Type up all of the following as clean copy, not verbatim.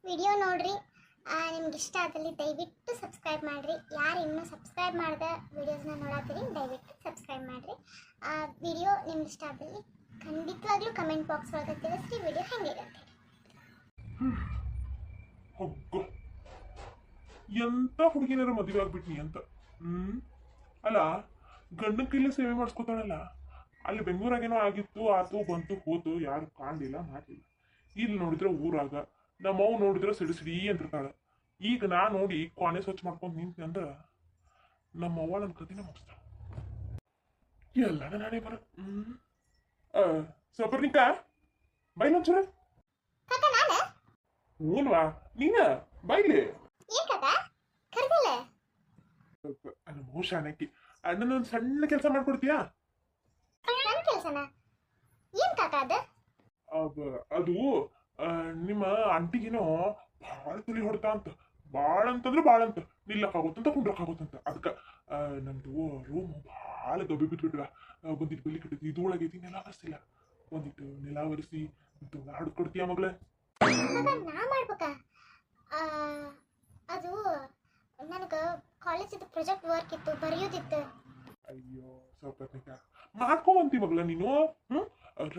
Video ನೋಡ್ರಿ. ನಿಮ್ಗೆ ಇಷ್ಟ ಆದಲ್ಲಿ ದಯವಿಟ್ಟು ಸಬ್ಸ್ಕ್ರೈಬ್ ಮಾಡಿರಿ. ಯಾರು ಇನ್ನೂ ಸಬ್ಸ್ಕ್ರೈಬ್ ಮಾಡಿದ ವಿಡಿಯೋಸ್ನ ನೋಡತ್ತೀರಿ ದಯವಿಟ್ಟು ಸಬ್ಸ್ಕ್ರೈಬ್ ಮಾಡಿರಿ. ವಿಡಿಯೋ ನಿಮ್ಗೆ ಇಷ್ಟ ಆದಲ್ಲಿ ಖಂಡಿತವಾಗ್ಲೂ ಕಮೆಂಟ್ ಬಾಕ್ಸ್ ಒಳಗೆ ತಿಳಿಸ್ರಿ ವಿಡಿಯೋ ಹೆಂಗಿದೆ ಅಂತ. ಎಂತ ಹುಡುಗಿನಾರ ಮದುವೆ ಆಗ್ಬಿಟ್ನಿ ಅಂತ. ಅಲ್ಲ, ಗಂಡನ ಕೈಲಿ ಸೇವೆ ಮಾಡಿಸ್ಕೊತಾಳಲ್ಲ. ಅಲ್ಲಿ ಬೆಂಗಳೂರಾಗೇನೋ ಆಗಿತ್ತು, ಆತು ಬಂತು ಹೋತು, ಯಾರು ಕಾಣಲಿಲ್ಲ ಮಾಡಲಿಲ್ಲ. ಇಲ್ಲಿ ನೋಡಿದ್ರೆ ಊರಾಗ ನಮ್ಮವ್ ನೋಡಿದ್ರೆ ಸಿಡಿ ಅಂತಿರ್ತಾಳೆ. ಈಗ ನಾ ನೋಡಿ ಕೊನೆ ಸ್ವಚ್ಛ ಮಾಡ್ಕೊಂಡು ನಿಂತೆ ಅಂದ್ರ ನಮ್ಮವ್ವ ನನ್ನ ಕದಿನ ಮುಗಿಸ್ತಾಳ. ಎಲ್ಲ ನಾನೇ ಬರ ಸಪರ್ನಿಕ ಬೈಲೊಂಚೂರ. ಹೂನ್ವಾ ನೀನ ಬೈಲಿ. ಶಾನಕ್ಕಿ ಅಣ್ಣನ ಒಂದು ಸಣ್ಣ ಕೆಲಸ ಮಾಡ್ಕೊಡ್ತೀಯಾ? ಅದು ನಿಮ್ಮ ಆಂಟಿಗೇನೋ ಭಾಳ ತಲೆ ಹೊಡ್ತಾ ಅಂತ. ಭಾಳ ಅಂತಂದ್ರೆ ಭಾಳ ಅಂತ ನಿಲ್ಲಕ್ಕಾಗುತ್ತಂತ ಕುಂಡ್ರಕ್ಕಾಗುತ್ತಂತ. ಅದಕ್ಕೆ ನಮ್ದು ರೂಮ್ ಭಾಳ ಗಬ್ಬಿ ಬಿಟ್ಬಿಟ್ರ. ಒಂದಿಟ್ಟು ಬೆಲ್ಲಿ ಕಟ್ಟಿದ್ವಿ, ಇದು ಒಳಗೈತಿ, ನೆಲ ಒರೆಸಿಲ್ಲ. ಒಂದಿಟ್ಟು ನೆಲ ಒರೆಸಿ ಹಾಡ್ಕೊಡ್ತೀಯ ಮಗಳ? ನಾ ಮಾಡ್ಬೇಕಾ? ಅದು ನನಗೆ ಕಾಲೇಜಿದ್ದು ಪ್ರಾಜೆಕ್ಟ್ ವರ್ಕ್ ಇತ್ತು, ಬರೆಯೋದಿತ್ತು. ಅಯ್ಯೋ ಸ್ವಲ್ಪ ಮಾಡ್ಕೊಂತಿ ಮಗಳ ನೀನು.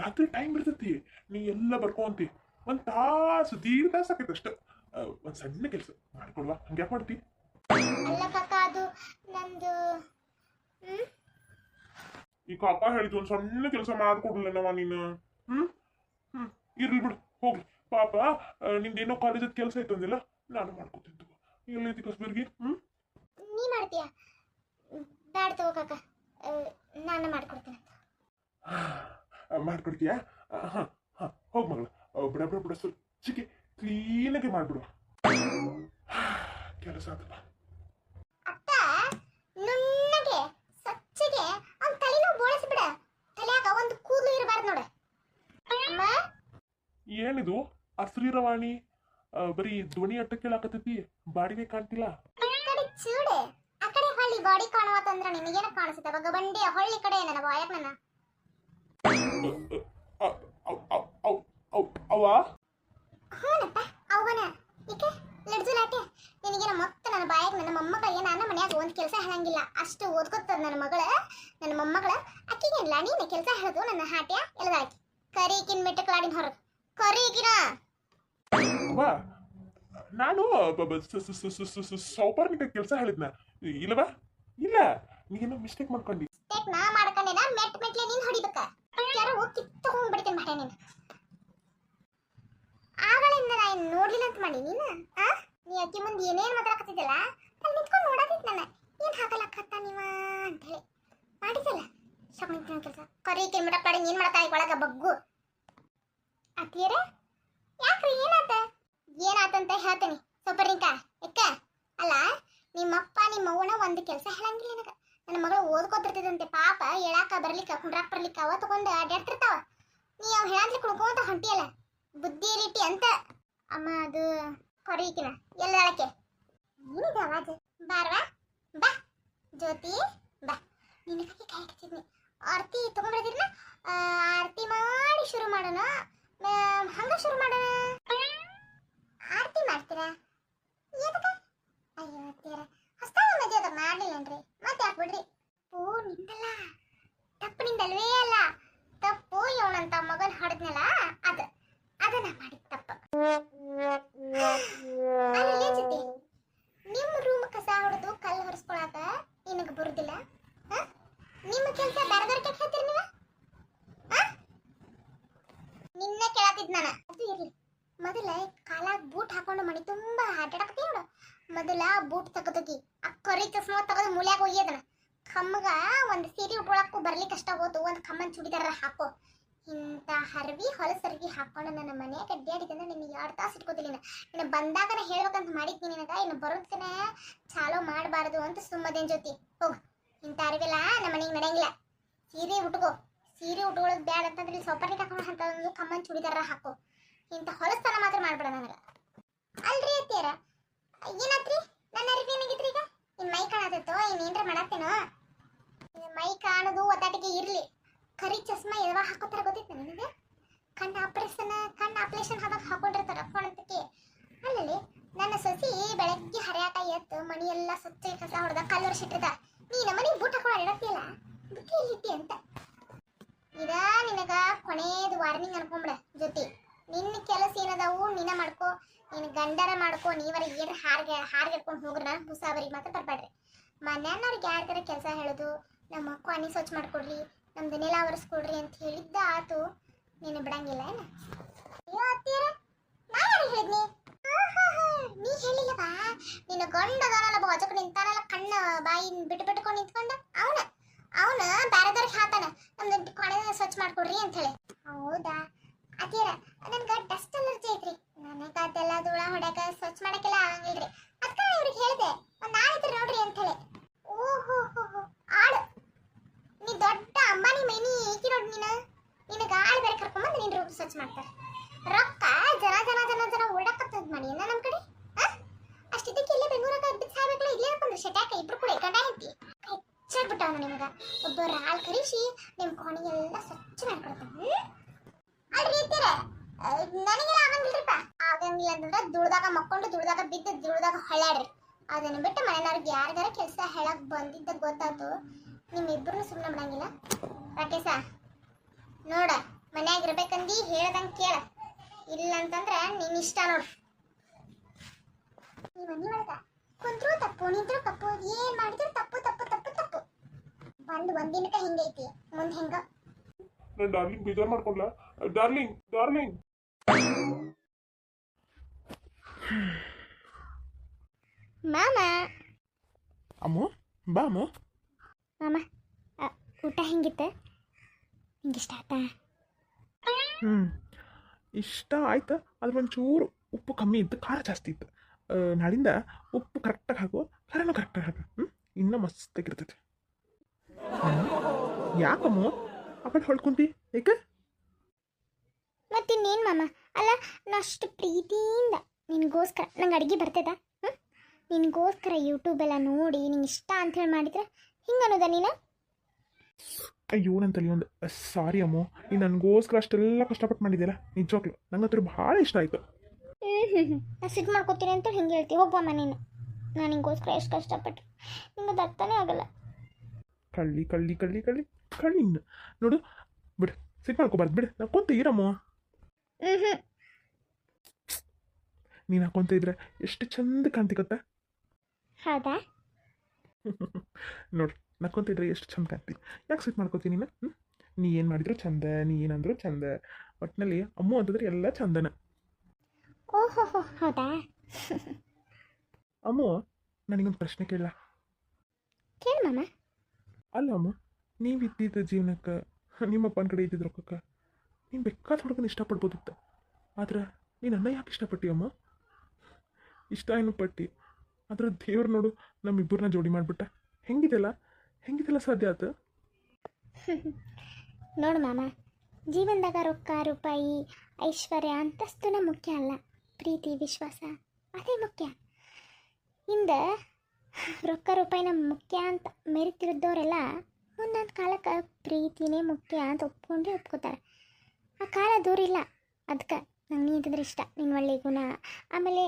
ರಾತ್ರಿ ಟೈಮ್ ಇರ್ತೈತಿ, ನೀ ಎಲ್ಲ ಬರ್ಕೊಂತಿ. ಒಂದ್ ತಾಸು ದೀಡ್ ತಾಸು ಆಕೈತೆ ಅಷ್ಟ. ಒಂದ್ ಸಣ್ಣ ಕೆಲಸ ಮಾಡ್ಕೊಡ್ವಾ? ಹಂಗ್ಯಾಕ್ ಮಾಡ್ತಿ? ಅಲ್ಲ ಕಾಕ, ಅದು ನಂದು ಈ ಕಾಕ ಹೇಳಿದ್ದು ಒಂದ್ ಸಣ್ಣ ಕೆಲಸ ಮಾಡ್ಕೊಡ್ಲಿಲ್ಲವ ನೀನು. ಇರ್ಲಿ ಬಿಡು, ಹೋಗ್ಲಿ ಪಾಪ. ನಿಂದೇನೋ ಕಾಲೇಜದ ಕೆಲಸ ಐತೆ ಅಂದಿಲ್ಲ, ನಾನು ಮಾಡ್ಕೊತೀನಿ. ಎಲ್ಲೈತಿ ಕಸ್ಬರ್ಗಿ? ನೀ ಮಾಡ್ತೀಯ? ಬ್ಯಾಡ ತಗೋ ಕಾಕ, ನಾನು ಮಾಡ್ಕೊಡ್ತೀನಿ. ಮಾಡ್ಕೊಡ್ತೀಯಾ? ಹೋಗ್ ಮಗಳ, ಬಿಡ ಬಿಡ ಬಿಡ, ಸ್ವಚ್ಛಗೆ ಕ್ಲೀನಾಗೆ ಮಾಡ್ಬಿಡು. ಕೆಲಸ ಆತಪ್ಪ. ಅತ್ತ ನುಣ್ಣಗೆ ಸ್ವಚ್ಛಗೆ ಅವ್ನ ತಲೆನೂ ಬೋಳಿಸ್ಬಿಡ. ತಲೆಯಾಗ ಒಂದು ಕೂದಲು ಇರಬಾರ್ದು ನೋಡ. ಅಮ್ಮ, ಏನಿದು ಅಶ್ರೀರವಾಣಿ? ಬರೀ ಧ್ವನಿ ಅಟ್ಟ ಕೇಳಾಕತ್ತೈತಿ, ಬಾಡಿಗೆ ಕಾಣ್ತಿಲ್ಲ. ಚೂಡೆ ಆ ಕಡೆ ಹೊಳ್ಳಿ ಬಾಡಿ ಕಾಣುವತ್ತಂದ್ರ ನಿನಗೇನ ಕಾಣಿಸುತ್ತೆ? ಬಗ್ಗ ಬಂಡಿ ಹೊಳ್ಳಿ ಕಡೆ ನನ್ನ ಬಾಯಕ್ ನನ್ನ ಅವ ಹೂನಪ್ಪ ಅವನ ಈಕೆ ಲಡ್ಜುಲಾಟೆ. ನಿನಗೇನ ಮತ್ತೆ ನನ್ನ ಬಾಯಕ್ ನನ್ನ ಮೊಮ್ಮಗಳಿಗೆ ನನ್ನ ಮನ್ಯಾಗ ಒಂದ್ ಕೆಲಸ ಹೇಳಂಗಿಲ್ಲ. ಅಷ್ಟು ಓದ್ಕೊತದ ನನ್ನ ಮಗಳ, ನನ್ನ ಮೊಮ್ಮಗಳ. ಅಕ್ಕಿಗೇನಿಲ್ಲ, ನೀನು ಕೆಲಸ ಹೇಳೋದು ನನ್ನ ಹಾಟ್ಯ ಎಲ್ಲದಾಕಿ ಕರೀಕಿನ್ ಮೆಟ್ಟಕ್ಲಾಡಿನ ಹೊರಗೆ ಕರೀಕಿನ. ನಾನು ಸೌಪರ್ನಿಕ ಕೆಲಸ ಹೇಳಿದ್ನ ಇಲ್ಲವಾ? ಇಲ್ಲ, ನೀನು ಮಿಸ್ಟೇಕ್ ಮಾಡ್ಕೊಂಡಿ. ನಾ ಮಾಡ್ಕೊಂಡೆ, ನಾ ಮೆಟ್ಲೆ ನೀನ್ ಹೊಡಿಬೇಕ. ಯಾರೋ ಹೋಗಿ ಕಿತ್ತಕೊಂಡ್ ಬಿಡ್ತೇನೆ ಮಾಡ ನೀನು. ಆಗಳಿಂದ ನಾ ನೋಡ್ಲಿಲ್ಲ ಅಂತ ಮಾಡಿ ನೀನು. ನೀ ಅಕ್ಕಿ ಮುಂದೆ ಏನೇನ್ ಮಾತಾಡಕತ್ತಿದ್ದಲ್ಲ, ಅಲ್ಲಿ ನಿಂತ್ಕೊಂಡು ನೋಡಾತಿತ್ತು ನನ್ನ. ಏನ್ ಹಾಕಲಕ್ಕತ್ತ ನೀವ ಅಂತ ಹೇಳಿ ಮಾಡಿದ್ದಲ್ಲ ಸಣ್ಣ ಕೆಲಸ. ಕರೀಕಿನ್ ಮೆಟ್ಟಕ್ಲಾಡಿ ಏನ್ ಮಾಡ್ತಾ ಈಗ ಒಳಗ ಬಗ್ಗು ಅತ್ತಿಯರ? ಯಾಕ್ರಿ ಏನಾತ? ಏನಾತಂತ ಹೇಳ್ತೇನೆ ಸೊಪ್ಪರ್ನಿಕ. ಎಕ್ಕ ಅಲ್ಲ, ನಿಮ್ಮಪ್ಪ ನಿಮ್ಮವ್ವನ ಒಂದು ಕೆಲಸ ಹೇಳಂಗಿಲ್ಲ ನನಗ. ನನ್ನ ಮಗಳು ಓದ್ಕೋತಿರ್ತದಂತೆ ಪಾಪ, ಹೇಳಾಕ ಬರ್ಲಿಕ್ಕ ಕುಂಡ್ರಾಕ್ ಬರ್ಲಿಕ್ಕ ಅವ ತಗೊಂಡು ಅಡ್ಯಾಡ್ತಿರ್ತಾವ. ನೀ ಅವ್ ಹೇಳಂತ್ಲಿ ಕುಡ್ಕೊಂತ ಹೊಂಟಿಯಲ್ಲ, ಬುದ್ಧಿ ರೀತಿ ಅಂತ. ಅಮ್ಮ ಅದು ಕೊರೀಕಿನ ಎಲ್ಲ ಹೇಳಕ್ಕೆ ಏನಿದೆ ಅವಾಜ್? ಬಾರ್ವಾ ಬಾ ಜ್ಯೋತಿ ಬಾ. ನಿನಗಾಗಿ ಕೈ ಹಚ್ಚಿದ್ನಿ. ಆರತಿ ತಗೊಂಡ್ಬರ್ದಿರ್ನ? ಆರತಿ ಮಾಡಿ ಶುರು ಮಾಡೋಣ. ಹಂಗ ಶುರು ಮಾಡೋಣ. ಆರತಿ ಮಾಡ್ತೀರಾ? ಏನಕ್ಕ? ಅಯ್ಯೋ ತೀರ ಹೊಸ್ತಾಗ ಮದುವೆ ಅದ ಮಾಡ್ಲಿಲ್ಲನ್ರಿ, ಮತ್ತೆ ಯಾಕೆ ಬಿಡ್ರಿ. ಓ ನಿಂದಲ್ಲ, ತಪ್ಪು ನಿಂದಲ್ವೇ ಅಲ್ಲ, ತಪ್ಪು ಇವನಂತ ಮಗನ್ ಹೊಡೆದ್ನಲ್ಲ ಅದನ್ನ ಮಾಡಿದ ತಪ್ಪ. ಅಲ್ಲೇ ಜೊತೆ ನಿಮ್ಮ ರೂಮ್ ಕಸ ಹೊಡೆದು ಕಲ್ಲು ಹೊರಿಸ್ಕೊಳಕ ನಿನಗೆ ಬರುದಿಲ್ಲ? ನಿಮ್ಮ ಕೆಲಸ ಬೇರೆದವ್ರಿಗೆ ಹೇಳ್ತೀರಿ ನೀವು? ನಿನ್ನ ಕೇಳತ್ತಿದ್ ನಾನು. ಅದು ಇರ್ಲಿ, ಮೊದಲ ಕಾಲಾಗ ಬೂಟ್ ಹಾಕೊಂಡು ಮಣಿ ತುಂಬಾ ಆಟಾಡಕತ್ತಿ ನೋಡು. ಮೊದಲ ಬೂಟ್ ತಗೋತಗಿ ಆ ಕರಿ ಚಸ್ಮಾ ತಗೋದು ಮೂಲ್ಯಾಗ ಒಯ್ಯದನ. ಕಮ್ಮಗ ಒಂದು ಸೀರೆ ಉಟ್ಕೊಳಕ್ಕೂ ಬರ್ಲಿಕ್ಕೆ ಕಷ್ಟ ಹೋತು, ಒಂದು ಕಮ್ಮನ್ ಚೂಡಿದಾರ ಹಾಕೋ. ಇಂಥ ಹರ್ವಿ ಹೊಲಸರ್ವಿ ಹಾಕೊಂಡು ನನ್ನ ಮನೆಯಾಗ ಅಡ್ಡಾಡಿದಂದ್ರೆ ನಿನಗೆ 2 ತಾಸು ಇಟ್ಕೋತಿಲ್ಲ. ಇನ್ನು ಬಂದಾಗನ ಹೇಳ್ಬೇಕಂತ ಮಾಡಿದ್ನಿ ನಿನಗ. ಇನ್ನು ಬರೋದನ್ನ ಚಾಲೋ ಮಾಡಬಾರದು ಅಂತ ಸುಮ್ಮದೇನ್ ಜೊತೆ ಹೋಗು. ಇಂಥ ಅರಿವಿಲ್ಲ ನಮ್ಮ ಮನೆಗೆ ನಡೆಯಂಗಿಲ್ಲ. ಸೀರೆ ಉಟ್ಕೋ. ಸೀರೆ ಉಟ್ಕೊಳ್ಳೋದು ಬ್ಯಾಡ ಅಂತಂದ್ರೆ ಸೊಪ್ಪರ್ನಿಗೆ ಹಾಕೊಂಡು ಅಂತ ಒಂದು ಕಮ್ಮನ್ ಚೂಡಿದಾರ ಹಾಕೋ. ಇಂಥ ಹೊಲಸ್ತನ ಮಾತ್ರ ಮಾಡ್ಬೇಡ ನನಗ. ಅಲ್ರಿ ಅತ್ತೀರ ಏನಾತ್ರಿ? ನನ್ನ ಅರಿವಿ ಏನಾಗಿತ್ರಿ? ಈಗ ಇನ್ ಮೈ ಕಾಣತೈತೋ ಇನ್ನೇನ್ರ ಮಾಡತ್ತೇನೋ? ಮೈ ಕಾಣೋದು ಒತ್ತಾಟಿಗೆ ಇರ್ಲಿ, ಕರಿ ಚಸ್ಮಾ ಯಾವ ಹಾಕೋತಾರ ಗೊತ್ತಿತ್ತು ನಿನಗೆ? ಕಣ್ಣು ಆಪರೇಷನ್ ಹಾಕೊಂಡಿರ್ತಾರ ಫೋಣಂತಕ್ಕೆ. ಅಲ್ಲಲ್ಲಿ ಮನಿ ಎಲ್ಲ ಸ್ವಚ್ಛ ಕಸ ಹೊಡೆದ ಕಲ್ಲು ವರ್ಷಿಟ್ಟದ ನೀನ ಮನಿ ಬೂಟ್ ಹಾಕೊಂಡು ಇಡತ್ತಿಲ್ಲ ಬುಟ್ಟಿ ಎಲ್ಲಿಟ್ಟಿ ಅಂತ ಇದ ನಿನಗ ಕೊನೆಯದು ವಾರ್ನಿಂಗ್ ಅನ್ಕೊಂಬಿಡ ಜೊತೆ ನಿನ್ನ ಕೆಲಸ ಏನದಾವು ನೀನ ಮಾಡ್ಕೋ ನಿನ್ನ ಗಂಡರ ಮಾಡ್ಕೋ ನೀವರ ಏನ್ ಹಾರ್ಗೆಡ್ಕೊಂಡು ಹೋಗ್ರ ಹುಸಾಬರಿಗೆ ಮಾತ್ರ ಬರ್ಬೇಡ್ರಿ ಮನ್ಯಾನವ್ರಿಗೆ ಯಾರ್ಗಾರ ಕೆಲಸ ಹೇಳೋದು ನಮ್ಮ ಕೊನೆ ಸ್ವಚ್ಛ ಮಾಡ್ಕೊಡ್ರಿ ನಮ್ದು ನೆಲ ಒರೆಸ್ಕೊಡ್ರಿ ಅಂತ ಹೇಳಿದ್ದ ಆತು ನೀನು ಬಿಡಂಗಿಲ್ಲ ಏನ ಅಯ್ಯೋ ಅತ್ತೀರ ನಾ ಯಾರಿಗೆ ಹೇಳಿದ್ನಿ ನೀ ಹೇಳಿಲ್ಲವಾ ನಿನ್ನ ಗಂಡದನಲ್ಲ ಬಾಜಕ್ ನಿಂತಾನಲ್ಲ ಕಣ್ಣ ಬಾಯಿ ಬಿಟ್ಕೊಂಡು ನಿಂತ್ಕೊಂಡ ಅವನ ಬ್ಯಾರೆದವ್ರಿಗೆ ಹಾತಾನ ನಮ್ದು ಕೊನೆ ಸ್ವಚ್ಛ ಮಾಡ್ಕೊಡ್ರಿ ಅಂತ ಹೇಳಿ ಹೌದಾ ಅತ್ತೀರ ನನ್ಗ ಡಸ್ಟ್ ಅಲರ್ಜಿ ಐತ್ರಿ ನನಗ ಅದೆಲ್ಲ ಧೂಳ ಹೊಡ್ಯಾಕ ಸ್ವಚ್ಛ ಮಾಡಕ್ಕೆಲ್ಲ ಆಗಂಗಿಲ್ರಿ ಅದಕ್ಕ ಇವ್ರಿಗೆ ಹೇಳಿದೆ ಒಂದ್ ಆಳಿದ್ರಿ ನೋಡ್ರಿ ಅಂತ ಹೇಳಿ ಓಹೋ ಆಳು ನೀ ದೊಡ್ಡ ಅಂಬಾನಿ ಮೈನಿ ಈಕಿ ನೋಡಿ ನಿನಗ ಆಳು ಬೇರೆ ಕರ್ಕೊಂಬಂದು ನೀನ್ ರೂಮ್ ಸ್ವಚ್ಛ ಮಾಡ್ತಾರೆ ರೊಕ್ಕ ಜನ ಓಡಾಕತ್ತದ ಮಾಡಿ ಏನ ನಮ್ ಕಡೆ ಅಷ್ಟಿದ್ದಕ್ಕೆ ಇಲ್ಲೇ ಬೆಂಗಳೂರಾಗ ಇದ್ದ ಸಾಯ್ಬೇಕಲ್ಲ ಇಲ್ಲೇ ಬಂದ್ರೆ ಶಟ್ಯಾಕ ಇಬ್ರು ಕೂಡ ಗಂಡ ಹೆಂಡತಿ ಹೆಚ್ಚಾಗ್ಬಿಟ್ಟವನು ನಿಮಗ ಒಬ್ಬರ ಆಳು ಕರೆಸಿ ನಿಮ್ ಕೋಣಿ ಎಲ್ಲ ಸ್ವಚ್ಛ ಮಾಡ್ಕೊಡ್ತಾನೆ ಅಲ್ರಿ ಇತ್ತೀರ ನನಗೆಲ್ಲ ಆಗಂಗಿಲ್ರಿಪ್ಪ ಆಗಂಗಿಲ್ಲ ಅಂತಂದ್ರೆ ದುಡ್ದಾಗ ಮಕ್ಕೊಂಡು ದುಡ್ದಾಗ ಬಿದ್ದು ದುಡ್ದಾಗ ಹೊಳ್ಳಾಡ್ರಿ ಅದನ್ನ ಬಿಟ್ಟು ಮನೆಯವ್ರಿಗೆ ಯಾರಿಗಾರ ಕೆಲಸ ಹೇಳಕ್ ಬಂದಿದ್ದ ಗೊತ್ತಾಯ್ತು ನಿಮ್ಮಿಬ್ರು ಸುಮ್ಮನೆ ಮಾಡಂಗಿಲ್ಲ ರಾಕೇಶ ನೋಡ ಮನ್ಯಾಗ ಇರ್ಬೇಕಂದಿ ಹೇಳ್ದಂಗೆ ಕೇಳ ಇಲ್ಲ ಅಂತಂದ್ರ ನಿನ್ ಇಷ್ಟ ನೋಡು ಈ ಮನಿ ಒಳಗ ಕುಂತ್ರು ತಪ್ಪು ನಿಂತ್ರು ತಪ್ಪು ಏನ್ ಮಾಡಿದ್ರು ತಪ್ಪು ಒಂದಿನಕ್ಕ ಹಿಂಗೈತಿ ಮುಂದೆ ಹೆಂಗ ನನ್ನ ಡಾರ್ಲಿಂಗ್ ಬೇಜಾರು ಮಾಡ್ಕೊಂಡ್ಲ ಡಾರ್ಲಿಂಗ್ ಮಾಮ ಅಮ್ಮು ಬಾ ಅಮ್ಮು ಮಾಮ ಊಟ ಹೆಂಗಿತ್ತು ನಿಂಗೆ ಇಷ್ಟ ಆಯ್ತಾ ಇಷ್ಟ ಆಯ್ತು ಅದ್ರ ಒಂಚೂರು ಉಪ್ಪು ಕಮ್ಮಿ ಇತ್ತು ಖಾರ ಜಾಸ್ತಿ ಇತ್ತು ನಾಳಿಂದ ಉಪ್ಪು ಕರೆಕ್ಟಾಗಿ ಹಾಕು ಖಾರನೂ ಕರೆಕ್ಟಾಗಿ ಹಾಕು ಇನ್ನೂ ಮಸ್ತಾಗಿರ್ತೈತೆ ಯಾಕಮ್ಮ ಆ ಕಡೆ ಹೊಳ್ಕೊಂತಿ ಏಕೆ ಮತ್ತಿನ್ನೇನು ಮಾಮ ಅಲ್ಲ ನಾ ಅಷ್ಟು ಪ್ರೀತಿಯಿಂದ ನಿನಗೋಸ್ಕರ ನಂಗೆ ಅಡುಗೆ ಬರ್ತದ ನಿನಗೋಸ್ಕರ ಯೂಟ್ಯೂಬೆಲ್ಲ ನೋಡಿ ನಿಂಗೆ ಇಷ್ಟ ಅಂಥೇಳಿ ಮಾಡಿದ್ರೆ ಹಿಂಗೆ ಅನ್ನೋದ ನೀನು ಅಯ್ಯೋ ನನ್ನ ತಲೆ ಒಂದು ಸಾರಿ ಅಮ್ಮು ನೀನು ನನಗೋಸ್ಕರ ಅಷ್ಟೆಲ್ಲ ಕಷ್ಟಪಟ್ಟು ಮಾಡಿದ್ದೀರ ನಿಜವಾಗ್ಲು ನಂಗಂತೂ ಭಾಳ ಇಷ್ಟ ಆಯಿತು ನಾ ಸಿಟ್ಟು ಮಾಡ್ಕೋತೀನಿ ಅಂತ ಹಿಂಗೆ ಹೇಳ್ತೀವಿ ಹೋಗ್ಬಮ್ಮ ನೀನು ನಾನು ನಿಂಗೋಸ್ಕರ ಎಷ್ಟು ಕಷ್ಟಪಟ್ಟೆ ನಿಂಗೆ ಅದು ಅರ್ಥನೇ ಆಗಲ್ಲ ಕಳ್ಳಿ ಇನ್ನು ನೋಡು ಬಿಡು ಸಿಟ್ಟು ಮಾಡ್ಕೋಬಾರ್ದು ಬಿಡು ನಕ್ಕೊಂತ ಇರಮ್ಮ ನೀನು ಹಾಕೊಂತ ಇದ್ರೆ ಎಷ್ಟು ಚಂದ ಕಾಣ್ತಿ ಗೊತ್ತಾ ಹೌದಾ ನೋಡು ನಕ್ಕೊಂತಿದ್ರೆ ಎಷ್ಟು ಚಂದ ಕಾಣ್ತಿ ಯಾಕೆ ಸಿಟ್ಟು ಮಾಡ್ಕೋತೀನಿ ನೀನು ನೀ ಏನು ಮಾಡಿದ್ರು ಚಂದ ನೀ ಏನಂದ್ರು ಚಂದ ಒಟ್ಟಿನಲ್ಲಿ ಅಮ್ಮು ಅಂತಂದ್ರೆ ಎಲ್ಲ ಚಂದನ ಓಹೋ ಹೌದಾ ಅಮ್ಮು ನನಗೊಂದು ಪ್ರಶ್ನೆ ಕೇಳಲ್ಲ ಕೇಳು ಮಾಮ ಅಲ್ಲ ಅಮ್ಮ ನೀವು ಇದ್ದಿದ್ದ ಜೀವನಕ್ಕೆ ನಿಮ್ಮಪ್ಪನ ಕಡೆ ಇದ್ದಿದ್ದ ರೊಕ್ಕಕ್ಕೆ ನೀನು ಬೇಕಾದ ಹುಡುಗನ ಇಷ್ಟಪಡ್ಬೋದಿತ್ತು ಆದ್ರೆ ನೀನು ಅನ್ನ ಯಾಕೆ ಇಷ್ಟಪಟ್ಟಿ ಅಮ್ಮ ಇಷ್ಟ ಏನು ಪಟ್ಟಿ ಆದ್ರೆ ದೇವ್ರು ನೋಡು ನಮ್ಮಿಬ್ಬರನ್ನ ಜೋಡಿ ಮಾಡಿಬಿಟ್ಟ ಹೆಂಗಿದೆಲ್ಲ ಸಾಧ್ಯ ಆಯ್ತು ನೋಡು ಮಾಮ ಜೀವನದಾಗ ರೊಕ್ಕ ರೂಪಾಯಿ ಐಶ್ವರ್ಯ ಅಂತಸ್ತುನ ಮುಖ್ಯ ಅಲ್ಲ ಪ್ರೀತಿ ವಿಶ್ವಾಸ ಅದೇ ಮುಖ್ಯ ಇಂದ ರೊಕ್ಕ ರೂಪಾಯಿನ ಮುಖ್ಯ ಅಂತ ಮೆರಿತಿರೋದವರೆಲ್ಲ ಒಂದೊಂದು ಕಾಲಕ್ಕೆ ಪ್ರೀತಿನೇ ಮುಖ್ಯ ಅಂತ ಒಪ್ಕೋತಾರೆ ಆ ಕಾಲ ದೂರ ಇಲ್ಲ ಅದಕ್ಕೆ ನಂಗೆ ನೀ ಅಂತಂದ್ರೆ ಇಷ್ಟ ನಿನ್ನ ಒಳ್ಳೆ ಗುಣ ಆಮೇಲೆ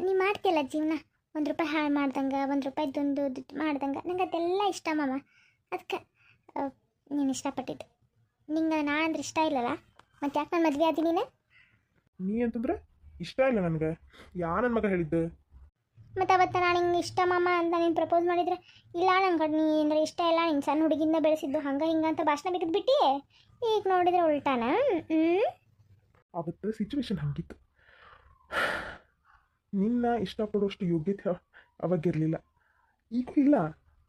ನೀ ಮಾಡ್ತೀಯಲ್ಲ ಜೀವನ ₹1 ಹಾಳು ಮಾಡ್ದಂಗೆ ₹1 ದುಡ್ಡು ಮಾಡ್ದಂಗೆ ನಂಗೆ ಅದೆಲ್ಲ ಇಷ್ಟ ಮಾಮ ಅದಕ್ಕೆ ನೀನು ಇಷ್ಟಪಟ್ಟಿದ್ದು ನಿಂಗೆ ನಾ ಅಂದ್ರೆ ಇಷ್ಟ ಇಲ್ಲಲ್ಲ ಮತ್ತೆ ಯಾಕೆ ನಾನು ಮದುವೆ ಆದಿ ನೀ ಅಂತಂದ್ರೆ ಇಷ್ಟ ಇಲ್ಲ ನನಗೆ ನನ್ನ ಮಗ ಹೇಳಿದ್ದು ಮತ್ತು ಅವತ್ತು ನಾನು ಹಿಂಗೆ ಇಷ್ಟ ಮಾಮ ಅಂತ ನೀನು ಪ್ರಪೋಸ್ ಮಾಡಿದರೆ ಇಲ್ಲ ನಂಗೆ ನೀ ಅಂದರೆ ಇಷ್ಟ ಇಲ್ಲ ನಿನ್ನ ಸಣ್ಣ ಹುಡುಗಿಂದ ಬೆಳೆಸಿದ್ದು ಹಂಗೆ ಹಿಂಗೆ ಅಂತ ಭಾಷಣ ಬಿದ್ದು ಬಿಟ್ಟು ಈಗ ನೋಡಿದ್ರೆ ಉಲ್ಟಾನ ಅವತ್ತು ಸಿಚುವೇಶನ್ ಹಂಗಿತ್ತು ನಿನ್ನ ಇಷ್ಟಪಡುವಷ್ಟು ಯೋಗ್ಯತೆ ಅವಾಗಿರಲಿಲ್ಲ ಈಗೂ ಇಲ್ಲ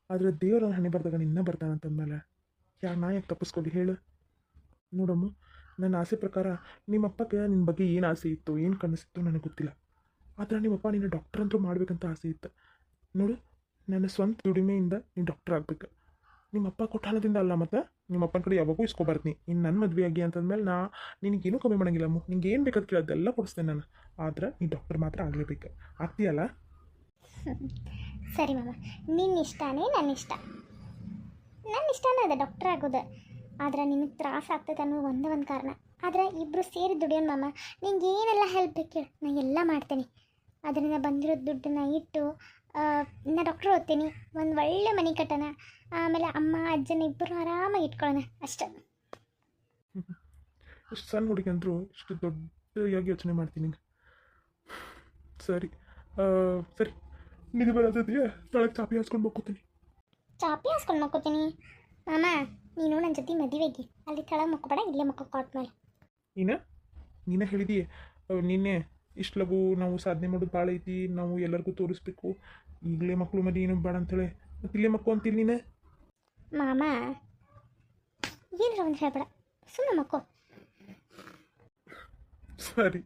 ಆದರೆ ದೇವರ ಹಣೆ ಬರ್ದಾಗ ನಿನ್ನ ಬರ್ತಾನಂತಂದಮೇಲೆ ನಾ ಯಾಕೆ ತಪ್ಪಿಸ್ಕೊಳ್ಳಿ ಹೇಳು ನೋಡಮ್ಮ ನನ್ನ ಆಸೆ ಪ್ರಕಾರ ನಿಮ್ಮಪ್ಪಗೆ ನಿನ್ನ ಬಗ್ಗೆ ಏನು ಆಸೆ ಇತ್ತು ಏನು ಕನಸಿತ್ತು ನನಗೆ ಗೊತ್ತಿಲ್ಲ ಆದರೆ ನಿಮ್ಮಪ್ಪ ನಿನ್ನ ಡಾಕ್ಟರ್ ಅಂತೂ ಮಾಡಬೇಕಂತ ಆಸೆ ಇತ್ತು ನೋಡು ನನ್ನ ಸ್ವಂತ ದುಡಿಮೆಯಿಂದ ನೀನು ಡಾಕ್ಟರ್ ಆಗಬೇಕು ನಿಮ್ಮಪ್ಪ ಕೊಟ್ಟ ಹಣದಿಂದ ಅಲ್ಲ ಮತ್ತು ನಿಮ್ಮಪ್ಪನ ಕಡೆ ಯಾವಾಗೂ ಇಸ್ಕೊಬಾರ್ದು ಇನ್ನು ನನ್ನ ಮದುವೆ ಆಗಿ ಅಂತಂದಮೇಲೆ ನಿನಗೇನೂ ಕಮ್ಮಿ ಮಾಡೋಂಗಿಲ್ಲ ಅಮ್ಮ ನಿಂಗೆ ಏನು ಬೇಕಾದ ಕೇಳೋದೆಲ್ಲ ಕೊಡಿಸ್ತೇನೆ ನಾನು ಆದ್ರೆ ನೀ ಡಾಕ್ಟರ್ ಮಾತ್ರ ಆಗಲೇಬೇಕು ಆಗ್ತೀಯಲ್ಲ ಸರಿ ಮಾಮ ನಿನ್ನ ಇಷ್ಟನೇ ನನ್ನ ಇಷ್ಟನೇ ಅದ ಡಾಕ್ಟರ್ ಆಗೋದು ಆದ್ರೆ ನಿನಗೆ ತ್ರಾಸ ಆಗ್ತದೆ ಅನ್ನೋ ಒಂದೇ ಒಂದು ಕಾರಣ ಆದರೆ ಇಬ್ಬರು ಸೇರಿ ದುಡಿಯೋಣ ಮಾಮ ನಿಂಗೆ ಏನೆಲ್ಲ ಹೆಲ್ಪ್ ಬೇಕು ಹೇಳು ನಾನು ಎಲ್ಲ ಮಾಡ್ತೇನೆ ಅದರಿಂದ ಬಂದಿರೋ ದುಡ್ಡನ್ನ ಇಟ್ಟು ನಾ ಡಾಕ್ಟ್ರ್ ಓದ್ತೀನಿ, ಒಂದು ಒಳ್ಳೆ ಮನೆ ಕಟ್ಟೋಣ, ಆಮೇಲೆ ಅಮ್ಮ ಅಜ್ಜನ ಇಬ್ಬರು ಆರಾಮಾಗಿ ಇಟ್ಕೊಳ್ಳೋಣ ಅಷ್ಟೇ. ಇಷ್ಟು ಸಣ್ಣ ಹುಡುಗಿ ಅಂದರು ಇಷ್ಟು ದೊಡ್ಡದಾಗಿ ಯೋಚನೆ ಮಾಡ್ತೀನಿ ಈಗ. ಸರಿ ಸರಿ, ನಿಧಿ ಬರತೈತಿ, ತಳಗೆ ಚಾಪಿ ಹಾಸ್ಕೊಂಡು ಮಕ್ಕೋತೀನಿ. ಚಾಪಿ ಹಾಸ್ಕೊಂಡು ಮಕ್ಕೋತೀನಿ? ಮಾಮ, ನೀನು ನನ್ನ ಜೊತೆ ಮದುವೆಗೆ ಅಲ್ಲಿ ಕೆಳಗೆ ಮಕ್ಕೋಬೇಡ, ಇಲ್ಲೇ ಮಕ್ಕೋ ಕಾಟ್ ಮೇಲೆ. ನೀನೇ ಹೇಳಿದೀಯ ನಿನ್ನೆ ಇಷ್ಟು ಲಘು ನಾವು ಸಾಧನೆ ಮಾಡೋದು ಭಾಳ ಐತಿ, ನಾವು ಎಲ್ಲರಿಗೂ ತೋರಿಸ್ಬೇಕು, ಈಗಲೇ ಮಕ್ಕಳು ಮದಿ ಏನು ಬೇಡ ಅಂತೇಳಿ ಮತ್ತು ಇಲ್ಲೇ ಮಕ್ಕಳು ಅಂತೀನಿ ನೀನು. ಮಾಮ, ಏನಾರ ಒಂದು ಹೇಳ್ಬೇಡ, ಸುಮ್ಮನೆ ಮಕ್ಕೋ. ಸರಿ